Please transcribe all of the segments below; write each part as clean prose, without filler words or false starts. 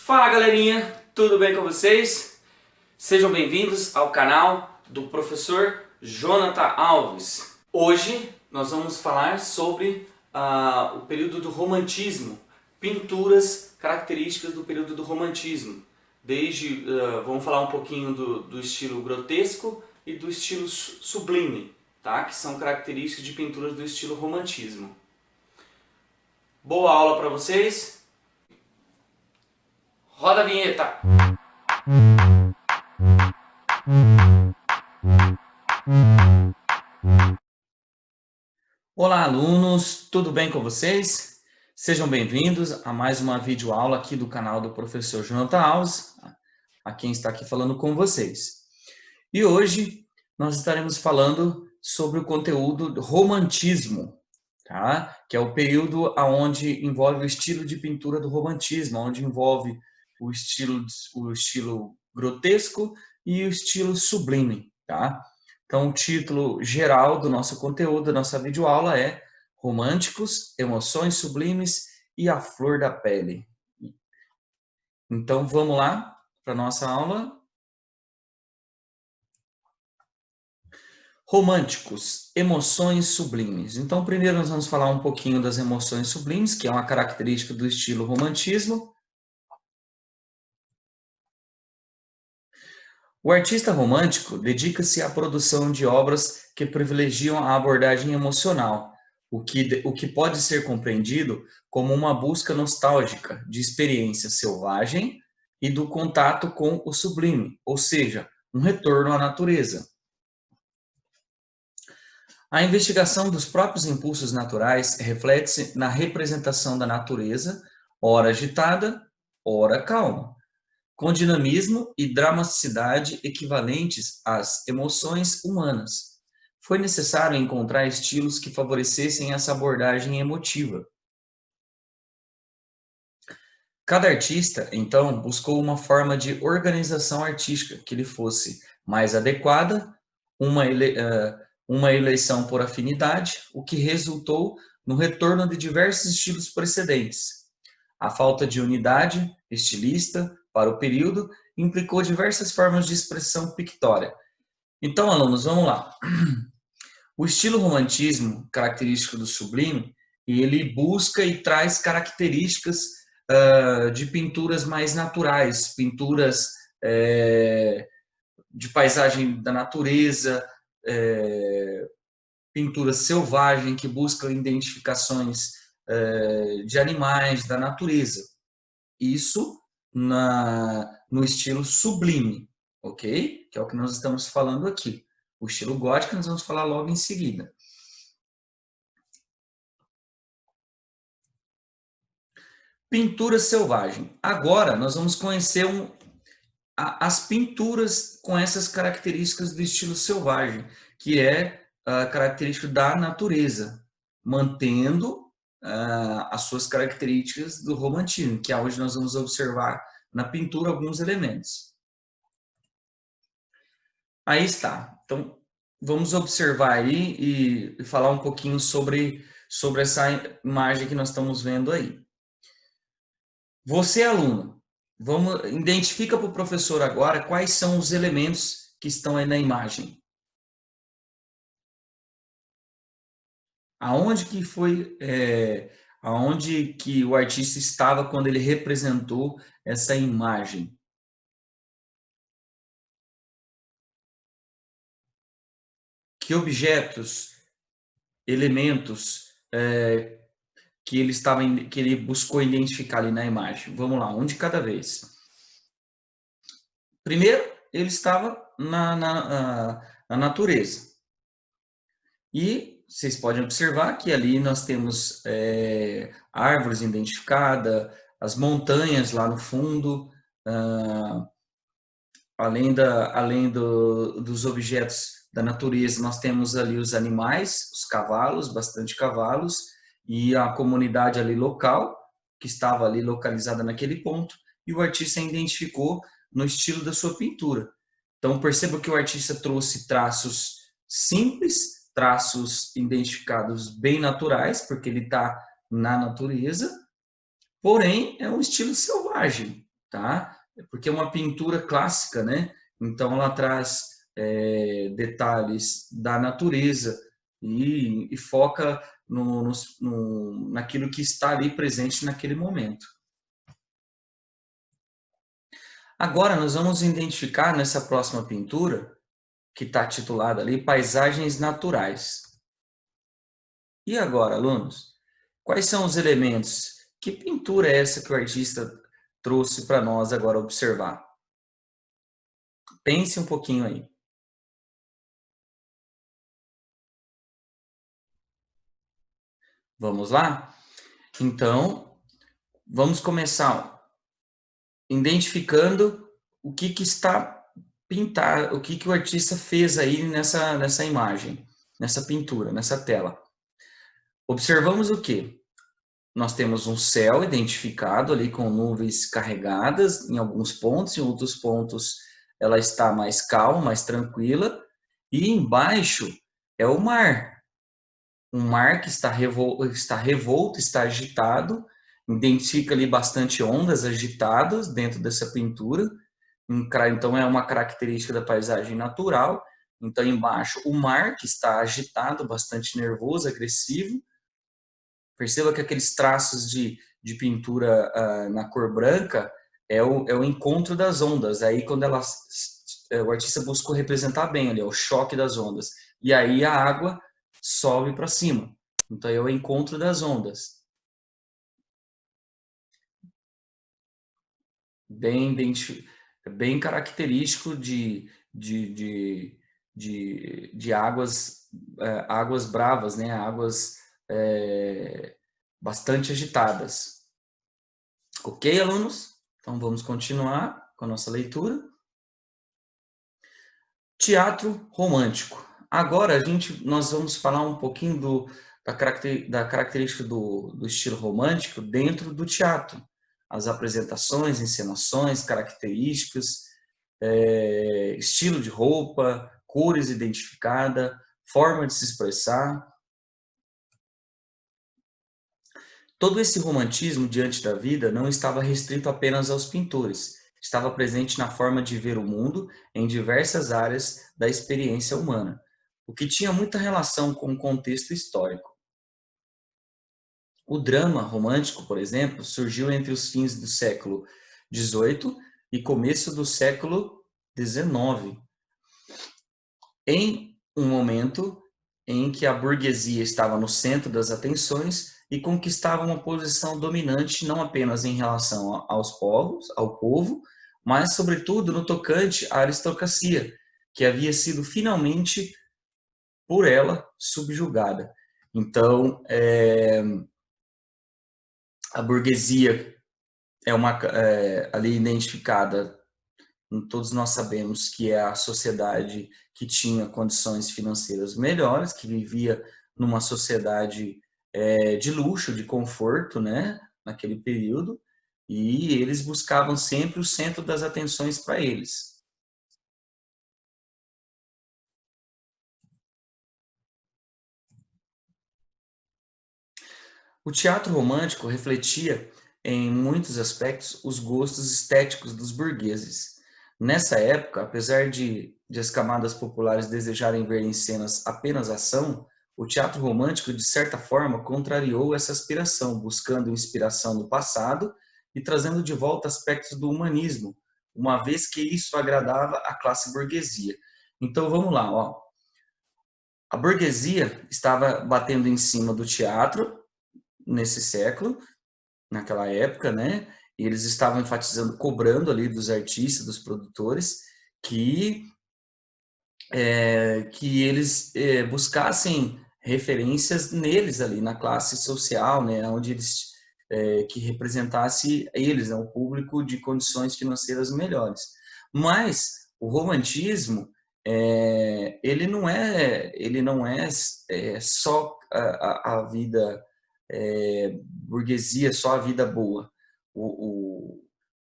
Fala galerinha, tudo bem com vocês? Sejam bem-vindos ao canal do professor Jonathan Alves. Hoje nós vamos falar sobre o período do romantismo, pinturas características do período do romantismo. Vamos falar um pouquinho do estilo grotesco e do estilo sublime, tá? Que são características de pinturas do estilo romantismo. Boa aula para vocês! Roda a vinheta! Olá alunos, tudo bem com vocês? Sejam bem-vindos a mais uma videoaula aqui do canal do professor Jonathan Alves, a quem está aqui falando com vocês. E hoje nós estaremos falando sobre o conteúdo do romantismo, tá? Que é o período onde envolve o estilo de pintura do romantismo, onde envolve o estilo grotesco e o estilo sublime, tá? Então, o título geral do nosso conteúdo, da nossa videoaula é Românticos, Emoções Sublimes e a Flor da Pele. Então, vamos lá para a nossa aula. Românticos, emoções sublimes. Então, primeiro nós vamos falar um pouquinho das emoções sublimes, que é uma característica do estilo romantismo. O artista romântico dedica-se à produção de obras que privilegiam a abordagem emocional, o que pode ser compreendido como uma busca nostálgica de experiência selvagem e do contato com o sublime, ou seja, um retorno à natureza. A investigação dos próprios impulsos naturais reflete-se na representação da natureza, ora agitada, ora calma, com dinamismo e dramaticidade equivalentes às emoções humanas. Foi necessário encontrar estilos que favorecessem essa abordagem emotiva. Cada artista, então, buscou uma forma de organização artística que lhe fosse mais adequada, uma eleição por afinidade, o que resultou no retorno de diversos estilos precedentes. A falta de unidade estilista para o período implicou diversas formas de expressão pictória. Então, alunos, vamos lá. O estilo romantismo, característico do sublime, ele busca e traz características de pinturas mais naturais, pinturas de paisagem da natureza, pintura selvagem que buscam identificações de animais, da natureza. Isso no estilo sublime, ok? Que é o que nós estamos falando aqui. O estilo gótico nós vamos falar logo em seguida. Pintura selvagem. Agora nós vamos conhecer as pinturas com essas características do estilo selvagem, que é característico da natureza, mantendo as suas características do romantismo, que é onde nós vamos observar na pintura alguns elementos. Aí está. Então, vamos observar aí e falar um pouquinho sobre essa imagem que nós estamos vendo aí. Você, aluno, identifica para o professor agora quais são os elementos que estão aí na imagem. Aonde que o artista estava quando ele representou essa imagem? Que objetos, elementos que ele buscou identificar ali na imagem? Vamos lá, um de cada vez. Primeiro, ele estava na natureza. E vocês podem observar que ali nós temos árvores identificadas, as montanhas lá no fundo, além dos objetos da natureza, nós temos ali os animais, os cavalos, bastante cavalos, e a comunidade ali local, que estava ali localizada naquele ponto, e o artista identificou no estilo da sua pintura. Então, perceba que o artista trouxe traços simples, traços identificados bem naturais, porque ele está na natureza, porém é um estilo selvagem, tá? Porque é uma pintura clássica, né? Então ela traz detalhes da natureza e foca naquilo que está ali presente naquele momento. Agora nós vamos identificar nessa próxima pintura, que está titulada ali Paisagens Naturais. E agora, alunos, quais são os elementos? Que pintura é essa que o artista trouxe para nós agora observar? Pense um pouquinho aí. Vamos lá? Então, vamos começar identificando o que está pintado, o que o artista fez aí nessa imagem, nessa pintura, nessa tela. Observamos o quê? Nós temos um céu identificado ali com nuvens carregadas em alguns pontos, em outros pontos ela está mais calma, mais tranquila, e embaixo é o mar. Um mar que está revolto, está agitado, identifica ali bastante ondas agitadas dentro dessa pintura, então é uma característica da paisagem natural. Então embaixo o mar que está agitado, bastante nervoso, agressivo. Perceba que aqueles traços de pintura na cor branca é o encontro das ondas. Aí quando o artista buscou representar bem ali, o choque das ondas. E aí a água sobe para cima. Então é o encontro das ondas. Bem característico de águas bravas, né? Águas bastante agitadas. Ok, alunos? Então vamos continuar com a nossa leitura. Teatro romântico. Agora nós vamos falar um pouquinho da característica do estilo romântico dentro do teatro. As apresentações, encenações, características, estilo de roupa, cores identificadas, forma de se expressar. Todo esse romantismo diante da vida não estava restrito apenas aos pintores, estava presente na forma de ver o mundo em diversas áreas da experiência humana, o que tinha muita relação com o contexto histórico. O drama romântico, por exemplo, surgiu entre os fins do século XVIII e começo do século XIX, em um momento em que a burguesia estava no centro das atenções e conquistava uma posição dominante não apenas em relação ao povo, mas sobretudo no tocante à aristocracia, que havia sido finalmente por ela subjugada. Então, a burguesia ali identificada, todos nós sabemos que é a sociedade que tinha condições financeiras melhores, que vivia numa sociedade de luxo, de conforto, né, naquele período, e eles buscavam sempre o centro das atenções para eles. O teatro romântico refletia, em muitos aspectos, os gostos estéticos dos burgueses. Nessa época, apesar de as camadas populares desejarem ver em cenas apenas ação, o teatro romântico, de certa forma, contrariou essa aspiração, buscando inspiração no passado e trazendo de volta aspectos do humanismo, uma vez que isso agradava a classe burguesia. Então vamos lá, ó. A burguesia estava batendo em cima do teatro nesse século, naquela época, né? E eles estavam enfatizando, cobrando ali dos artistas, dos produtores, que eles buscassem referências neles ali, na classe social, né? Onde eles que representasse eles, né? O público de condições financeiras melhores. Mas o romantismo ele não é só a vida burguesia, só a vida boa. O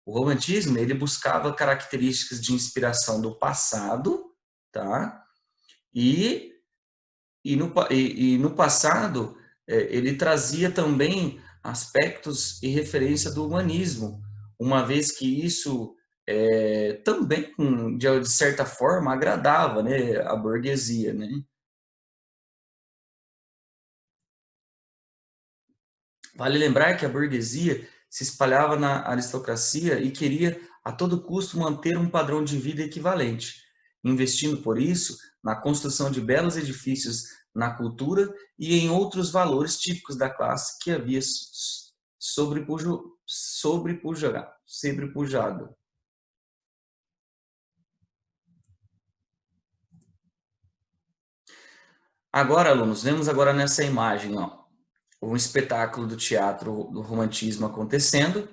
romantismo ele buscava características de inspiração do passado, tá? No passado ele trazia também aspectos e referência do humanismo, uma vez que isso também, de certa forma, agradava, né, a burguesia, né? Vale lembrar que a burguesia se espalhava na aristocracia e queria, a todo custo, manter um padrão de vida equivalente, investindo, por isso, na construção de belos edifícios, na cultura e em outros valores típicos da classe que havia sobrepujado. Agora, alunos, vemos agora nessa imagem, ó, um espetáculo do teatro do romantismo acontecendo.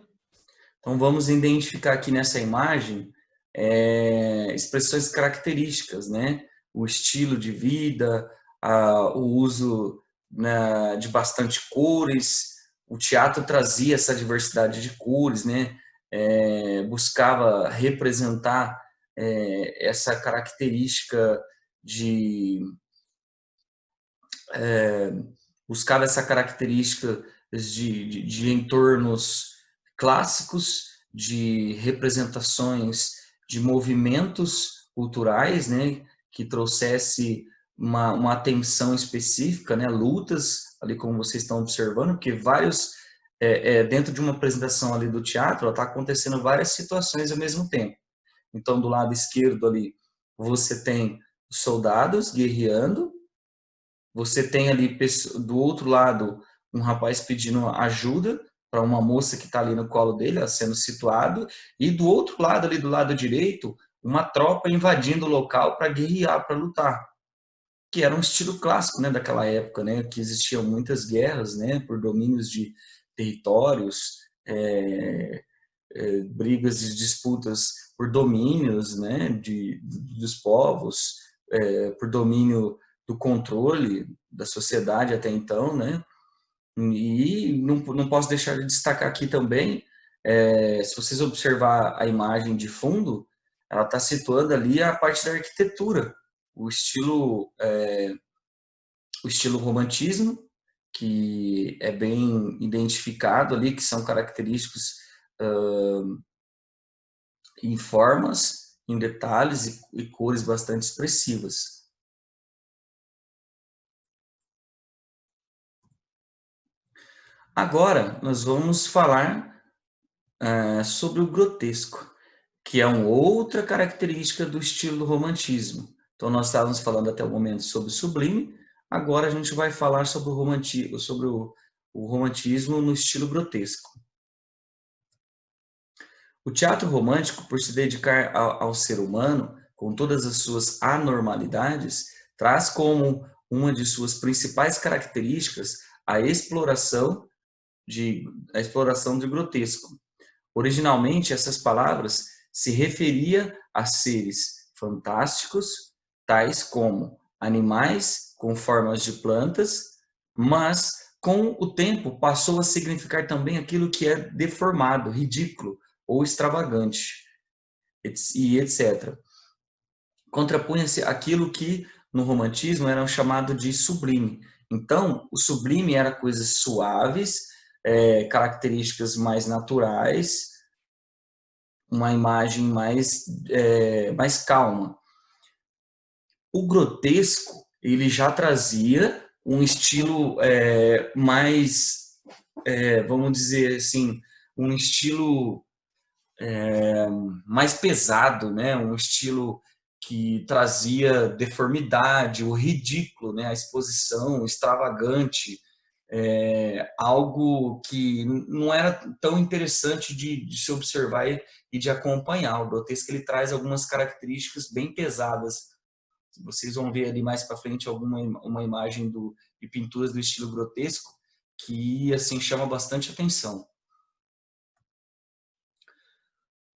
Então, vamos identificar aqui nessa imagem expressões características, né? O estilo de vida, o uso, né, de bastante cores. O teatro trazia essa diversidade de cores, né? Buscava representar essa característica de buscava essa característica de entornos clássicos, de representações de movimentos culturais, né, que trouxesse uma atenção específica, né, lutas, ali como vocês estão observando, porque dentro de uma apresentação ali do teatro, está acontecendo várias situações ao mesmo tempo. Então, do lado esquerdo ali, você tem soldados guerreando, você tem ali do outro lado um rapaz pedindo ajuda para uma moça que está ali no colo dele, sendo situado, e do outro lado ali do lado direito, uma tropa invadindo o local para guerrear, para lutar, que era um estilo clássico, né, daquela época, né, que existiam muitas guerras, né, por domínios de territórios, brigas e disputas por domínios, né, dos povos, por domínio do controle da sociedade até então, né? E não posso deixar de destacar aqui também, se vocês observar a imagem de fundo, ela está situando ali a parte da arquitetura, o estilo romantismo, que é bem identificado ali, que são característicos em formas, em detalhes e cores bastante expressivas. Agora, nós vamos falar sobre o grotesco, que é uma outra característica do estilo do romantismo. Então, nós estávamos falando até o momento sobre o sublime, agora a gente vai falar sobre o romantismo no estilo grotesco. O teatro romântico, por se dedicar ao ser humano, com todas as suas anormalidades, traz como uma de suas principais características a exploração de grotesco. Originalmente, essas palavras se referia a seres fantásticos, tais como animais com formas de plantas, mas com o tempo passou a significar também aquilo que é deformado, ridículo ou extravagante, e etc. Contrapunha-se aquilo que no romantismo era chamado de sublime. Então, o sublime era coisas suaves, características mais naturais, uma imagem mais calma. O grotesco, ele já trazia um estilo vamos dizer assim, um estilo mais pesado, né? Um estilo que trazia deformidade, o ridículo, né? A exposição extravagante, algo que não era tão interessante de se observar e de acompanhar. O grotesco ele traz algumas características bem pesadas. Vocês vão ver ali mais para frente uma imagem de pinturas do estilo grotesco que assim chama bastante atenção.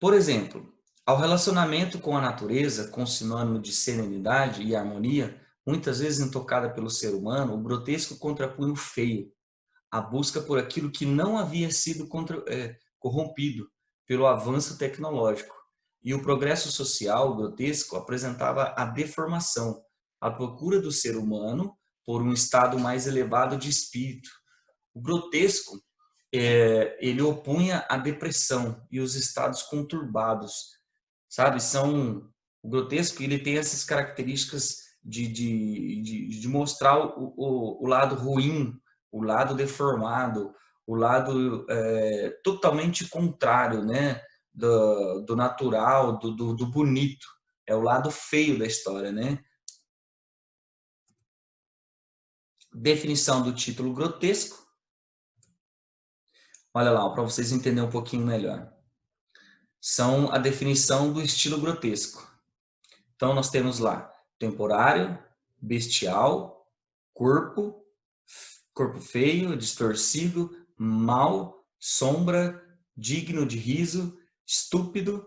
Por exemplo, ao relacionamento com a natureza, com sinônimo de serenidade e harmonia, muitas vezes intocada pelo ser humano, o grotesco contrapunha o feio, a busca por aquilo que não havia sido corrompido pelo avanço tecnológico. E o progresso social grotesco apresentava a deformação, a procura do ser humano por um estado mais elevado de espírito. O grotesco ele opunha a depressão e os estados conturbados, sabe? O grotesco, ele tem essas características de mostrar o lado ruim, o lado deformado, o lado totalmente contrário, né? Do natural, do bonito. É o lado feio da história, né? Definição do título grotesco. Olha lá, para vocês entenderem um pouquinho melhor. São a definição do estilo grotesco. Então, nós temos lá temporário, bestial, corpo feio, distorcido, mau, sombra, digno de riso, estúpido,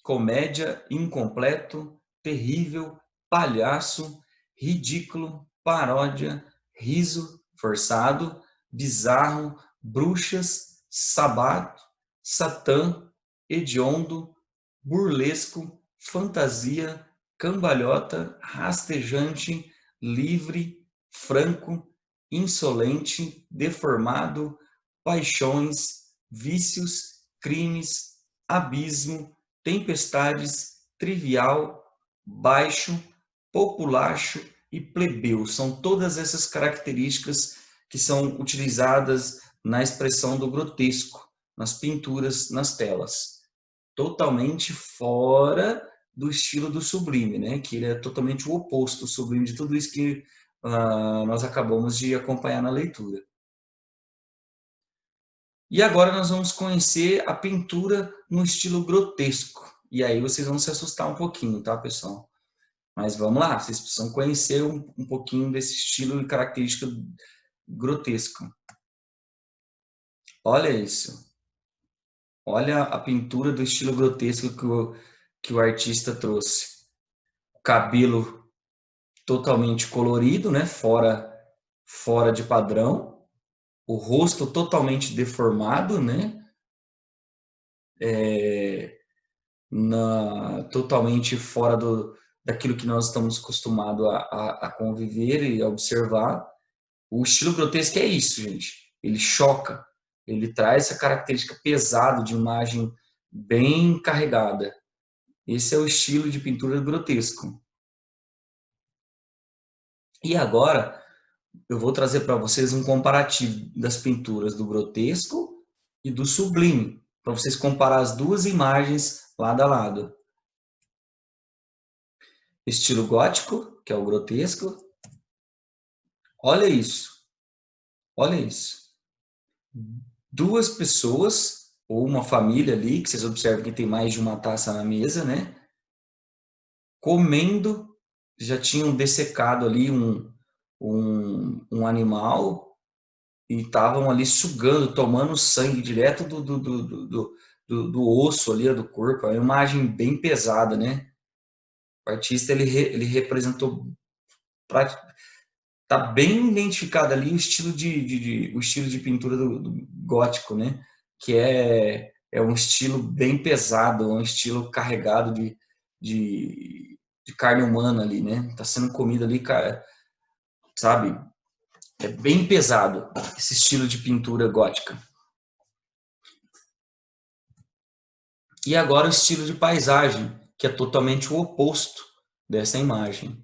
comédia, incompleto, terrível, palhaço, ridículo, paródia, riso, forçado, bizarro, bruxas, sabato, satã, hediondo, burlesco, fantasia, cambalhota, rastejante, livre, franco, insolente, deformado, paixões, vícios, crimes, abismo, tempestades, trivial, baixo, populacho e plebeu. São todas essas características que são utilizadas na expressão do grotesco, nas pinturas, nas telas. Totalmente fora do estilo do sublime, né? Que ele é totalmente o oposto do sublime, de tudo isso que nós acabamos de acompanhar na leitura. E agora nós vamos conhecer a pintura no estilo grotesco. E aí vocês vão se assustar um pouquinho, tá, pessoal? Mas vamos lá, vocês precisam conhecer um pouquinho desse estilo e característica grotesco. Olha isso. Olha a pintura do estilo grotesco que o artista trouxe. O cabelo totalmente colorido, né? Fora de padrão. O rosto totalmente deformado, né? Totalmente fora daquilo que nós estamos acostumados a conviver e a observar. O estilo grotesco é isso, gente. Ele choca, ele traz essa característica pesada de imagem bem carregada. Esse é o estilo de pintura grotesco. E agora eu vou trazer para vocês um comparativo das pinturas do grotesco e do sublime, para vocês comparar as duas imagens lado a lado. Estilo gótico, que é o grotesco. Olha isso. Olha isso. Duas pessoas, ou uma família ali, que vocês observam que tem mais de uma taça na mesa, né? Comendo, já tinham dessecado ali um animal e estavam ali sugando, tomando sangue direto do osso ali, do corpo. É uma imagem bem pesada, né? O artista, ele representou, tá bem identificado ali o estilo o estilo de pintura do gótico, né? Que é um estilo bem pesado, um estilo carregado de carne humana ali, né? Tá sendo comida ali, sabe? É bem pesado esse estilo de pintura gótica. E agora o estilo de paisagem, que é totalmente o oposto dessa imagem.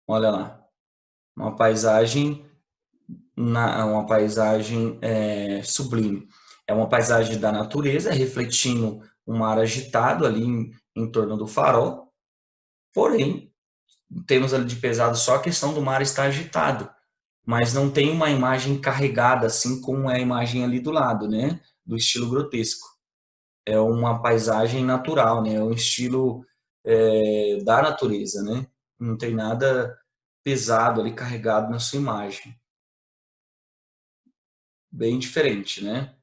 Olha lá, uma paisagem sublime. É uma paisagem da natureza, refletindo um mar agitado ali em torno do farol. Porém, temos ali de pesado só a questão do mar estar agitado, mas não tem uma imagem carregada assim como é a imagem ali do lado, né? Do estilo grotesco. É uma paisagem natural, né? É um estilo da natureza, né? Não tem nada pesado ali carregado na sua imagem. Bem diferente, né?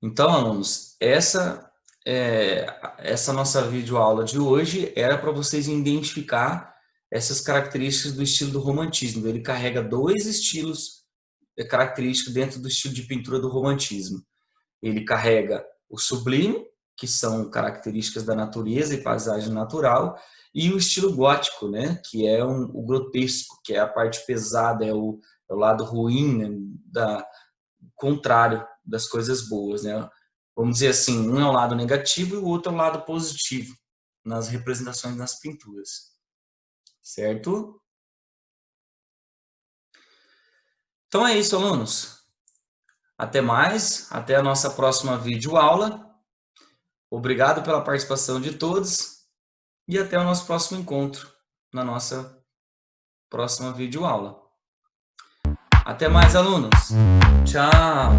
Então, alunos, essa nossa videoaula de hoje era para vocês identificar essas características do estilo do romantismo. Ele carrega dois estilos característicos dentro do estilo de pintura do romantismo. Ele carrega o sublime, que são características da natureza e paisagem natural, e o estilo gótico, né, que é o grotesco, que é a parte pesada, é o lado ruim, né, contrário das coisas boas, né? Vamos dizer assim, um é o lado negativo e o outro é o lado positivo nas representações nas pinturas, certo? Então é isso, alunos. Até mais, até a nossa próxima videoaula. Obrigado pela participação de todos e até o nosso próximo encontro na nossa próxima videoaula. Até mais, alunos. Tchau.